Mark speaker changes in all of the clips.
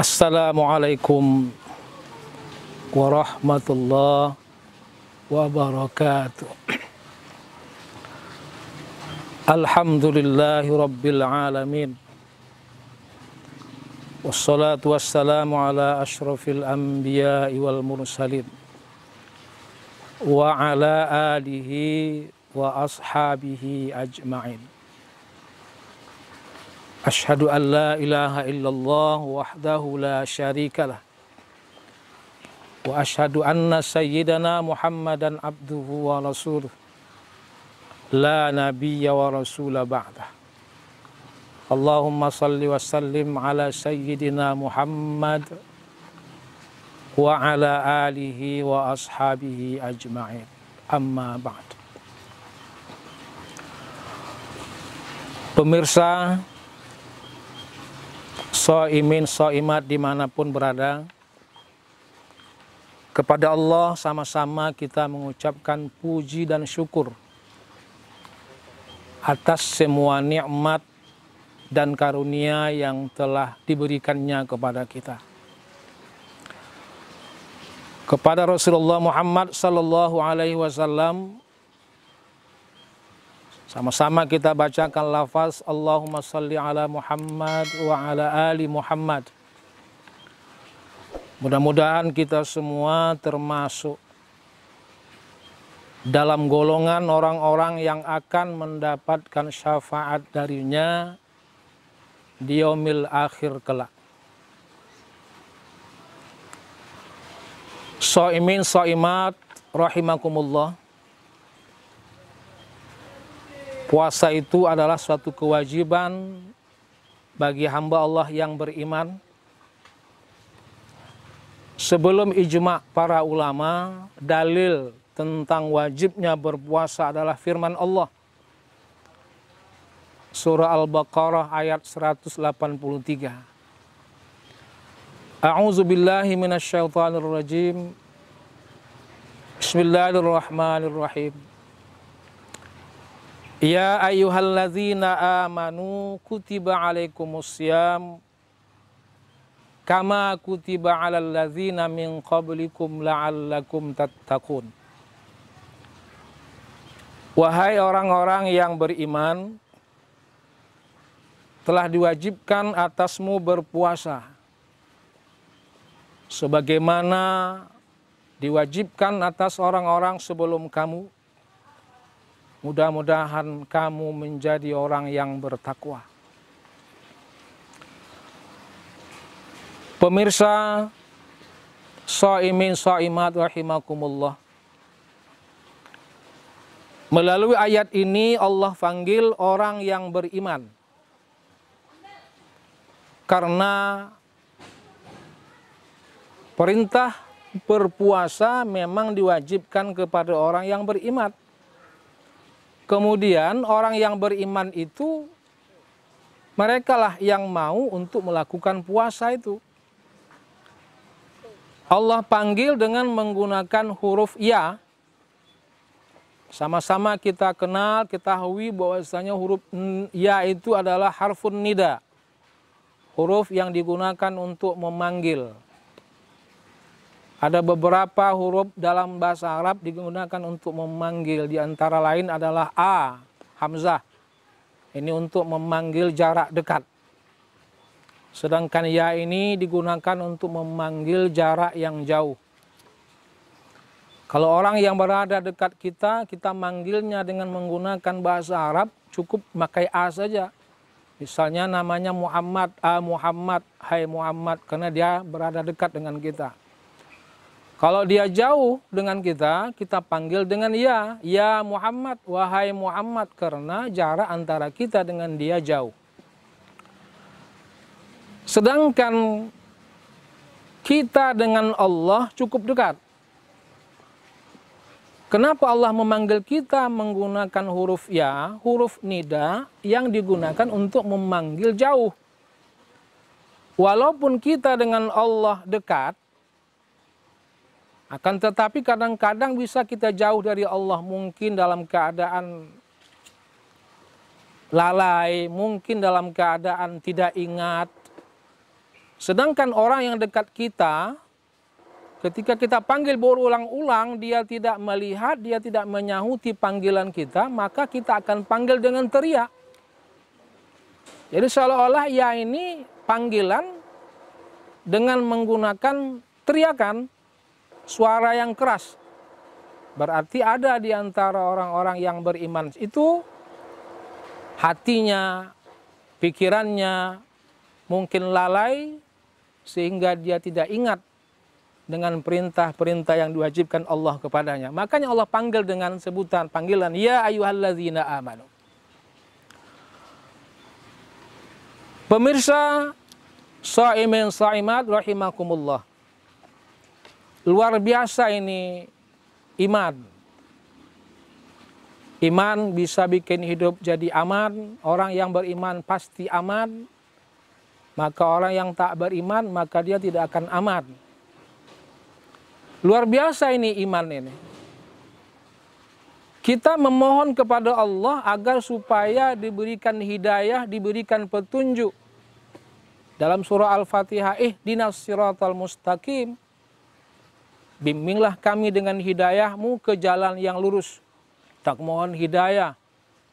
Speaker 1: Assalamualaikum warahmatullahi wabarakatuh. Alhamdulillahi rabbil alamin. Wassalatu wassalamu ala ashrafil anbiya'i wal mursalin wa ala alihi wa ashabihi ajma'in. Asyhadu an la ilaha illallah wahdahu la syarikalah wa asyhadu anna sayyidana Muhammadan abduhu wa rasuluh la nabiyya wa rasula ba'dah. Allahumma salli wa sallim ala sayyidina Muhammad wa ala alihi wa ashabihi ajma'in. Amma ba'd. Pemirsa shaimin shaimat dimanapun berada, kepada Allah sama-sama kita mengucapkan puji dan syukur atas semua nikmat dan karunia yang telah diberikannya kepada kita. Kepada Rasulullah Muhammad sallallahu alaihi wasallam, sama-sama kita bacakan lafaz Allahumma salli ala Muhammad wa ala ali Muhammad. Mudah-mudahan kita semua termasuk dalam golongan orang-orang yang akan mendapatkan syafaat darinya di yaumil akhir kelak. Shaimin shaimat rahimakumullah. Puasa itu adalah suatu kewajiban bagi hamba Allah yang beriman. Sebelum ijma' para ulama, dalil tentang wajibnya berpuasa adalah firman Allah. Surah Al-Baqarah ayat 183. A'udzu billahi minasyaitonir rajim. Bismillahirrahmanirrahim. Ya ayyuhalladzina amanu kutiba alaikumussyam kama kutiba alal ladzina min qablikum la'allakum tattaqun. Wahai orang-orang yang beriman, telah diwajibkan atasmu berpuasa sebagaimana diwajibkan atas orang-orang sebelum kamu. Mudah-mudahan kamu menjadi orang yang bertakwa. Pemirsa shaimin shaimat rahimakumullah. Melalui ayat ini Allah panggil orang yang beriman. Karena perintah berpuasa memang diwajibkan kepada orang yang beriman. Kemudian orang yang beriman itu merekalah yang mau untuk melakukan puasa itu. Allah panggil dengan menggunakan huruf ya. Sama-sama kita kenal, ketahui bahwasanya huruf ya itu adalah harfun nida. Huruf yang digunakan untuk memanggil. Ada beberapa huruf dalam bahasa Arab digunakan untuk memanggil, di antara lain adalah a, hamzah. Ini untuk memanggil jarak dekat. Sedangkan ya ini digunakan untuk memanggil jarak yang jauh. Kalau orang yang berada dekat kita, kita manggilnya dengan menggunakan bahasa Arab, cukup pakai a saja. Misalnya namanya Muhammad, Muhammad, hai Muhammad, karena dia berada dekat dengan kita. Kalau dia jauh dengan kita, kita panggil dengan ya. Ya Muhammad, wahai Muhammad. Karena jarak antara kita dengan dia jauh. Sedangkan kita dengan Allah cukup dekat. Kenapa Allah memanggil kita menggunakan huruf ya, huruf nida yang digunakan untuk memanggil jauh. Walaupun kita dengan Allah dekat, akan tetapi kadang-kadang bisa kita jauh dari Allah, mungkin dalam keadaan lalai, mungkin dalam keadaan tidak ingat, Sedangkan orang yang dekat kita, ketika kita panggil berulang-ulang, dia tidak melihat, dia tidak menyahuti panggilan kita, maka kita akan panggil dengan teriak. Jadi seolah-olah ya ini panggilan dengan menggunakan teriakan, suara yang keras. Berarti ada di antara orang-orang yang beriman itu hatinya, pikirannya mungkin lalai sehingga dia tidak ingat dengan perintah-perintah yang diwajibkan Allah kepadanya. Makanya Allah panggil dengan sebutan panggilan ya ayyuhalladzina amanu. Pemirsa shaimin shaimat rahimakumullah. Luar biasa ini iman. Iman bisa bikin hidup jadi aman. Orang yang beriman pasti aman. Maka orang yang tak beriman, maka dia tidak akan aman. Luar biasa ini iman ini. Kita memohon kepada Allah agar supaya diberikan hidayah, diberikan petunjuk. Dalam surah Al-Fatihah, ihdinas siratal mustaqim. Bimbinglah kami dengan hidayahmu ke jalan yang lurus. Kita mohon hidayah.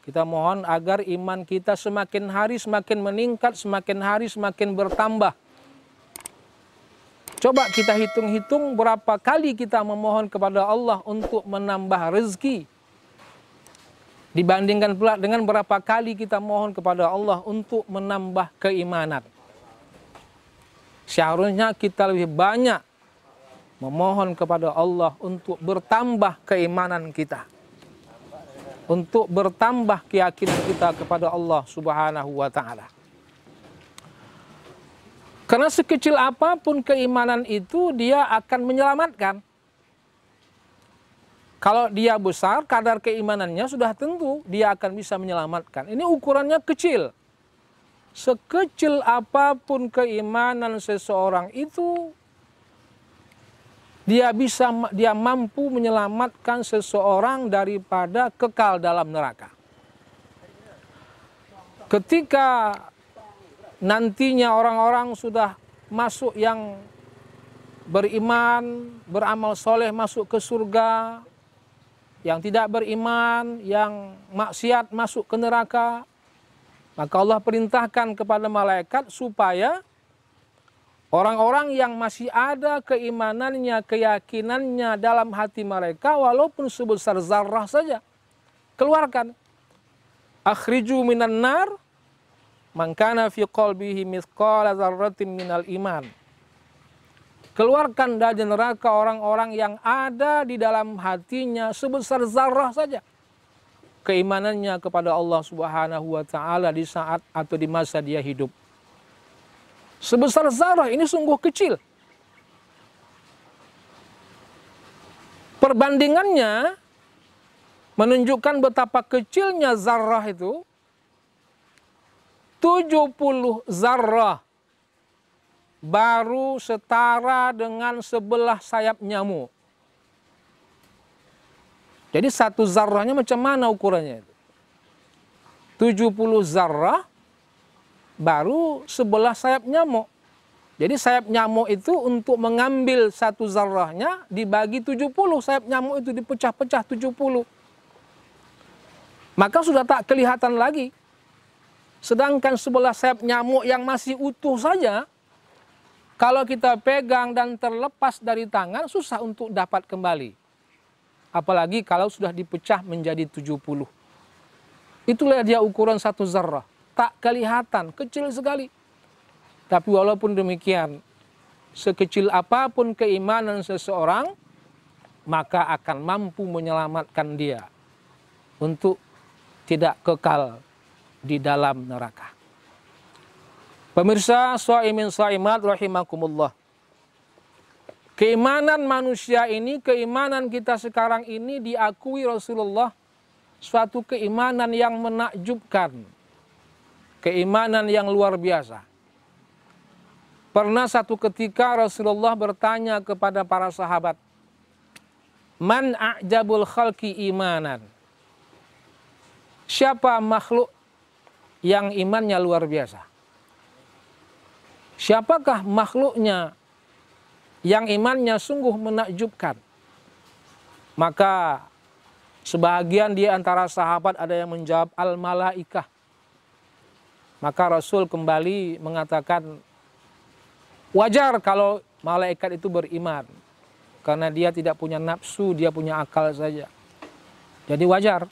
Speaker 1: Kita mohon agar iman kita semakin hari semakin meningkat, semakin hari semakin bertambah. Coba kita hitung-hitung berapa kali kita memohon kepada Allah untuk menambah rezeki. Dibandingkan pula dengan berapa kali kita mohon kepada Allah untuk menambah keimanan. Seharusnya kita lebih banyak memohon kepada Allah untuk bertambah keimanan kita. Untuk bertambah keyakinan kita kepada Allah Subhanahu wa ta'ala. Karena sekecil apapun keimanan itu, dia akan menyelamatkan. Kalau dia besar, kadar keimanannya sudah tentu dia akan bisa menyelamatkan. Ini ukurannya kecil. Sekecil apapun keimanan seseorang itu, dia mampu menyelamatkan seseorang daripada kekal dalam neraka. Ketika nantinya orang-orang sudah masuk yang beriman, beramal soleh masuk ke surga, yang tidak beriman, yang maksiat masuk ke neraka, maka Allah perintahkan kepada malaikat supaya orang-orang yang masih ada keimanannya, keyakinannya dalam hati mereka, walaupun sebesar zarrah saja, keluarkan. Akhriju minan nar, man kana fi qalbihi mithqala dzarratin minal iman. Keluarkan dari neraka orang-orang yang ada di dalam hatinya sebesar zarrah saja keimanannya kepada Allah Subhanahu wa ta'ala di saat atau di masa dia hidup. Sebesar zarrah, ini sungguh kecil. Perbandingannya menunjukkan betapa kecilnya zarrah itu. 70 zarrah baru setara dengan sebelah sayap nyamuk. Jadi satu zarrahnya macam mana ukurannya itu? 70 zarrah baru sebelah sayap nyamuk. Jadi sayap nyamuk itu untuk mengambil satu zarrahnya dibagi 70. Sayap nyamuk itu dipecah-pecah 70. Maka sudah tak kelihatan lagi. Sedangkan sebelah sayap nyamuk yang masih utuh saja, kalau kita pegang dan terlepas dari tangan, susah untuk dapat kembali. Apalagi kalau sudah dipecah menjadi 70. Itulah dia ukuran satu zarrah. Tak kelihatan, kecil sekali. Tapi walaupun demikian, sekecil apapun keimanan seseorang, maka akan mampu menyelamatkan dia untuk tidak kekal di dalam neraka. Pemirsa shaimin shaimat rahimakumullah. Keimanan manusia ini, keimanan kita sekarang ini diakui Rasulullah suatu keimanan yang menakjubkan. Keimanan yang luar biasa. Pernah satu ketika Rasulullah bertanya kepada para sahabat, "Man a'jabul khalqi imanan?" Siapa makhluk yang imannya luar biasa? siapakah makhluknya yang imannya sungguh menakjubkan? Maka sebahagian di antara sahabat ada yang menjawab al-malaikah. Maka Rasul kembali mengatakan, wajar kalau malaikat itu beriman, karena dia tidak punya nafsu, dia punya akal saja. Jadi wajar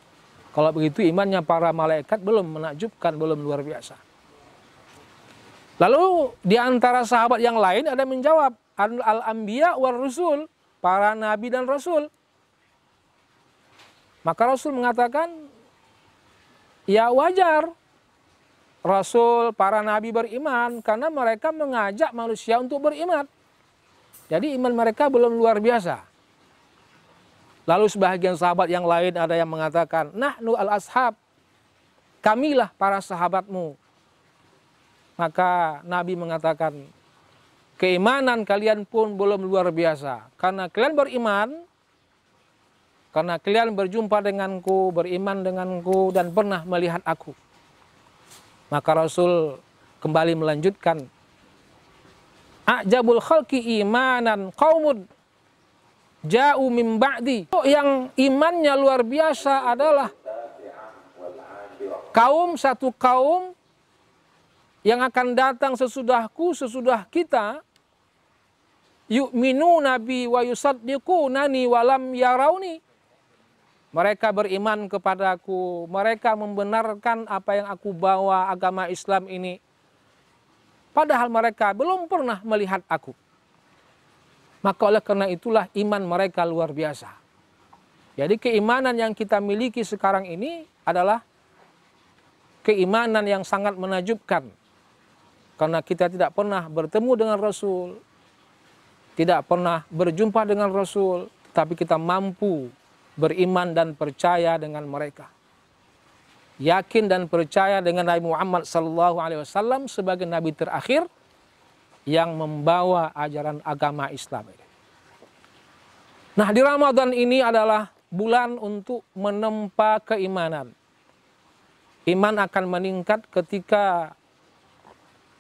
Speaker 1: kalau begitu imannya para malaikat belum menakjubkan, belum luar biasa. Lalu di antara sahabat yang lain ada yang menjawab al-anbiya war rusul, para nabi dan rasul. Maka Rasul mengatakan, ya wajar Rasul, para nabi beriman karena mereka mengajak manusia untuk beriman. Jadi iman mereka belum luar biasa. Lalu sebahagian sahabat yang lain ada yang mengatakan, nahnu al-ashab, kamilah para sahabatmu. Maka Nabi mengatakan, keimanan kalian pun belum luar biasa. Karena kalian beriman, karena kalian berjumpa denganku, beriman denganku, dan pernah melihat aku. Maka Rasul kembali melanjutkan, a'jabul khalqi imanan qaumun ja'u min ba'di. Yang imannya luar biasa adalah satu kaum yang akan datang sesudahku, sesudah kita, yu'minu nabi wa yusaddiqunani wa lam yarawni. Mereka beriman kepadaku, mereka membenarkan apa yang aku bawa, agama Islam ini, padahal mereka belum pernah melihat aku. Maka oleh karena itulah iman mereka luar biasa. Jadi keimanan yang kita miliki sekarang ini adalah keimanan yang sangat menakjubkan. Karena kita tidak pernah bertemu dengan Rasul, tidak pernah berjumpa dengan Rasul, tapi kita mampu beriman dan percaya dengan mereka. Yakin dan percaya dengan Nabi Muhammad SAW sebagai Nabi terakhir yang membawa ajaran agama Islam ini. Nah, di Ramadan ini adalah bulan untuk menempa keimanan. Iman akan meningkat ketika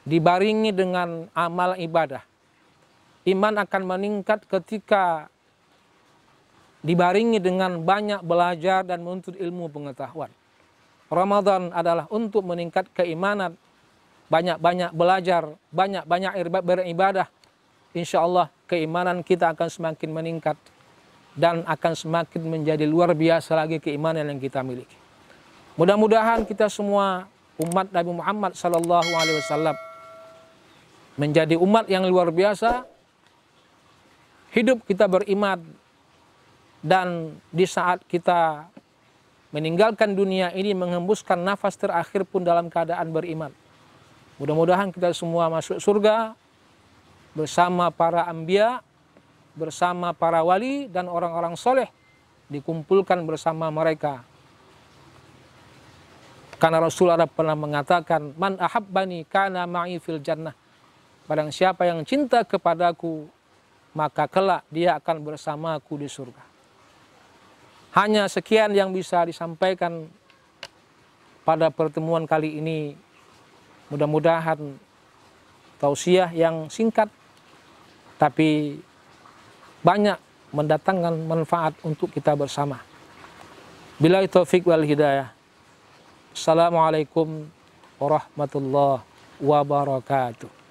Speaker 1: dibaringi dengan amal ibadah. Iman akan meningkat ketika dibaringi dengan banyak belajar dan menuntut ilmu pengetahuan. Ramadan adalah untuk meningkat keimanan, banyak-banyak belajar, banyak-banyak beribadah. Insya Allah keimanan kita akan semakin meningkat dan akan semakin menjadi luar biasa lagi keimanan yang kita miliki. Mudah-mudahan kita semua umat Nabi Muhammad SAW menjadi umat yang luar biasa, hidup kita beriman, dan di saat kita meninggalkan dunia ini menghembuskan nafas terakhir pun dalam keadaan beriman. Mudah-mudahan kita semua masuk surga bersama para anbiya, bersama para wali dan orang-orang soleh, dikumpulkan bersama mereka. Karena Rasulullah pernah mengatakan, man ahabbani kana ma'i fil jannah. Barang siapa yang cinta kepadaku, maka kelak dia akan bersamaku di surga. Hanya sekian yang bisa disampaikan pada pertemuan kali ini. Mudah-mudahan tausiah yang singkat tapi banyak mendatangkan manfaat untuk kita bersama. Billahi taufik wal hidayah. Assalamualaikum warahmatullahi wabarakatuh.